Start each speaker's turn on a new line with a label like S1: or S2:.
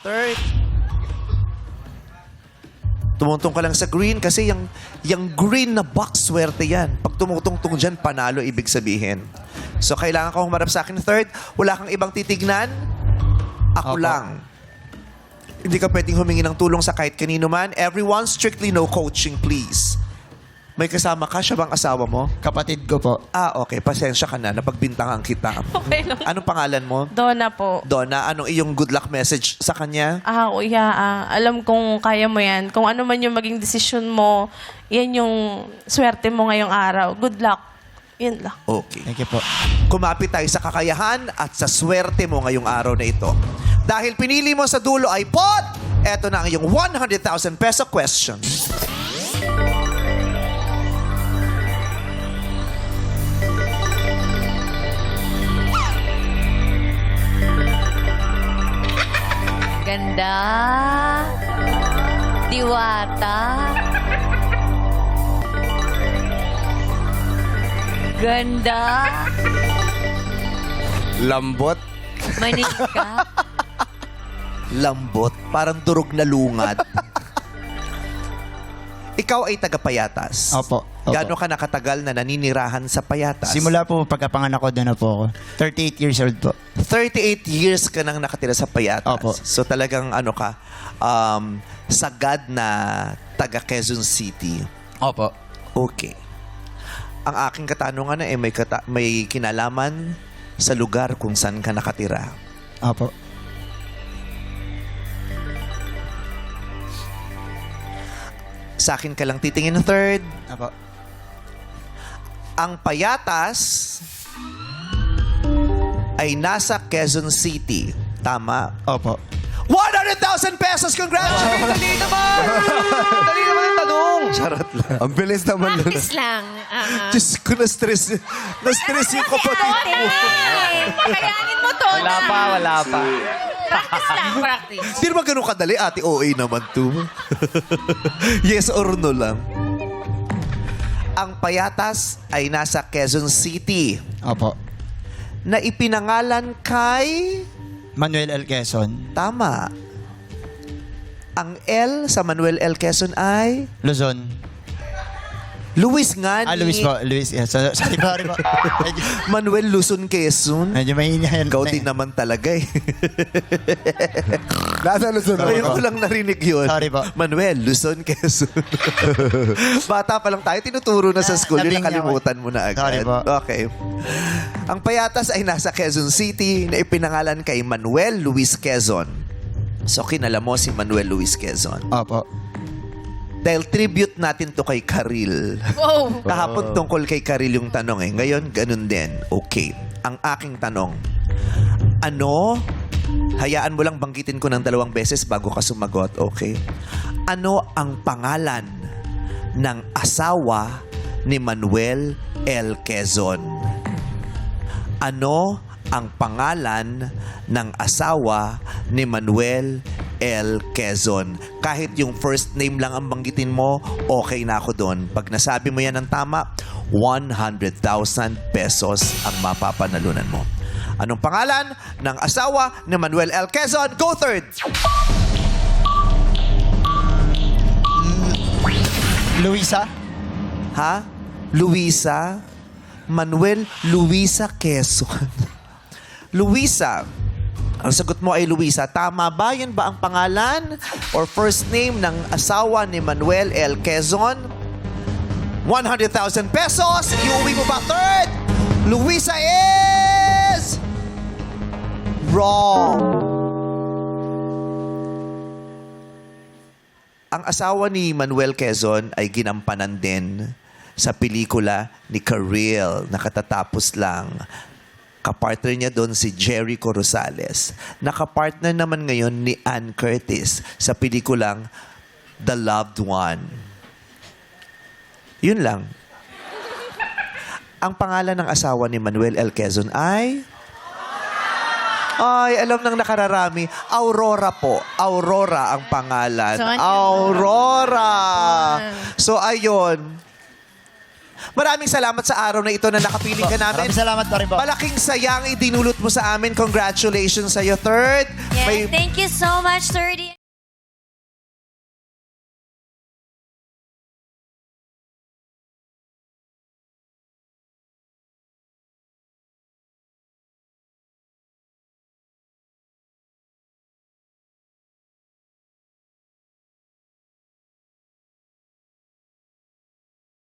S1: third. Tumutong ka lang sa green kasi yung green na box, swerte yan. Pag tumutungtong dyan, panalo ibig sabihin. So, kailangan ka humarap sa akin third. Wala kang ibang titignan. Ako
S2: Opo.
S1: lang. Hindi ka pwedeng humingi ng tulong sa kahit kanino man. Everyone, strictly no coaching, please. May kasama ka? Siya bang asawa mo?
S2: Kapatid ko po.
S1: Ah, okay. Pasensya ka na. Napagbintangan kita.
S3: Okay lang.
S1: Anong pangalan mo?
S3: Donna po.
S1: Donna, anong iyong good luck message sa kanya?
S3: Kuya, alam kong kaya mo yan. Kung ano man yung maging desisyon mo, yan yung swerte mo ngayong araw. Good luck. Yun lang.
S1: Okay.
S2: Thank you po.
S1: Kumapit tayo sa kakayahan at sa swerte mo ngayong araw na ito. Dahil pinili mo sa dulo ay pot! Eto na ang iyong 100,000 peso question.
S4: Ganda. Diwata. Ganda.
S5: Lambot.
S4: Manika.
S1: Lambot, parang durog na lungad. Ikaw ay taga-Payatas.
S2: Opo.
S1: Gaano ka nakatagal na naninirahan sa Payatas?
S2: Simula po pagkapanganak ko, doon na po ako. 38 years old po.
S1: 38 years ka nang nakatira sa Payatas.
S2: Opo.
S1: So talagang ano ka, sagad na taga Quezon City.
S2: Opo.
S1: Okay. Ang aking katanungan na may kinalaman sa lugar kung saan ka nakatira.
S2: Opo.
S1: Sa akin ka lang titingin ng third.
S2: Opo.
S1: Ang Payatas ay nasa Quezon City. Tama?
S2: Opo.
S1: 100,000 pesos! Congratulations! Dali naman! Dali naman ang tanong! Charot lang.
S5: Ang bilis naman nun.
S4: Practice lang.
S1: Diyos ko, na-stress. Na-stress yung kapatid ko.
S4: Pakayanin mo to.
S5: Wala pa.
S4: Practice lang, practice.
S1: Hindi naman ganun kadali. Ate, OA naman to. Yes or no lang. Ang Payatas ay nasa Quezon City
S2: Opo.
S1: na ipinangalan kay...
S2: Manuel L. Quezon.
S1: Tama. Ang L sa Manuel L. Quezon ay...
S2: Luzon.
S1: Luis nga ni...
S2: Luis po. Luis. Yeah. Sorry po.
S1: Manuel Luzon Quezon.
S2: Medyo mahina yan.
S1: Ikaw din naman talaga eh.
S5: Nasa Luzon ako.
S1: Ngayon ko lang narinig yun.
S2: Sorry po.
S1: Manuel, Luzon, Quezon. Bata pa lang tayo, tinuturo na sa school. Yun,
S2: Nabing niya
S1: nakalimutan mo na agad.
S2: Sorry po.
S1: Okay. Ang Payatas ay nasa Quezon City na ipinangalan kay Manuel Luis Quezon. So, kinala mo si Manuel Luis Quezon.
S2: Opo.
S1: Dahil tribute natin to kay Karil.
S4: Wow.
S1: Kahapon tungkol kay Karil yung tanong eh. Ngayon, ganun din. Okay. Ang aking tanong, ano, hayaan mo lang banggitin ko ng 2 beses bago ka sumagot, okay? Ano ang pangalan ng asawa ni Manuel L. Quezon? Ano ang pangalan ng asawa ni Manuel L. Quezon? Kahit yung first name lang ang banggitin mo, okay na ako doon. Pag nasabi mo yan ng tama, 100,000 pesos ang mapapanalunan mo. Anong pangalan ng asawa ni Manuel L. Quezon? Go third!
S2: Luisa?
S1: Ha? Luisa? Manuel Luisa Quezon. Luisa. Ang sagot mo ay Luisa. Tama ba? Yan ba ang pangalan or first name ng asawa ni Manuel L. Quezon? 100,000 pesos. Iuwi mo ba third? Luisa is... wrong. Ang asawa ni Manuel Quezon ay ginampanan din sa pelikula ni Karil na katatapos lang. Kapartner niya doon si Jericho Rosales. Nakapartner naman ngayon ni Ann Curtis sa pelikulang The Loved One. Yun lang. Ang pangalan ng asawa ni Manuel L. Quezon ay... Ay, alam nang nakararami. Aurora po. Aurora ang pangalan.
S4: So, ano?
S1: Aurora. So, ayun. Maraming salamat sa araw na ito na nakapiling ka namin.
S2: Maraming salamat pa rin po.
S1: Malaking sayang idinulot mo sa amin. Congratulations sa'yo, third.
S6: Yeah,
S1: May
S6: thank you so much, 30.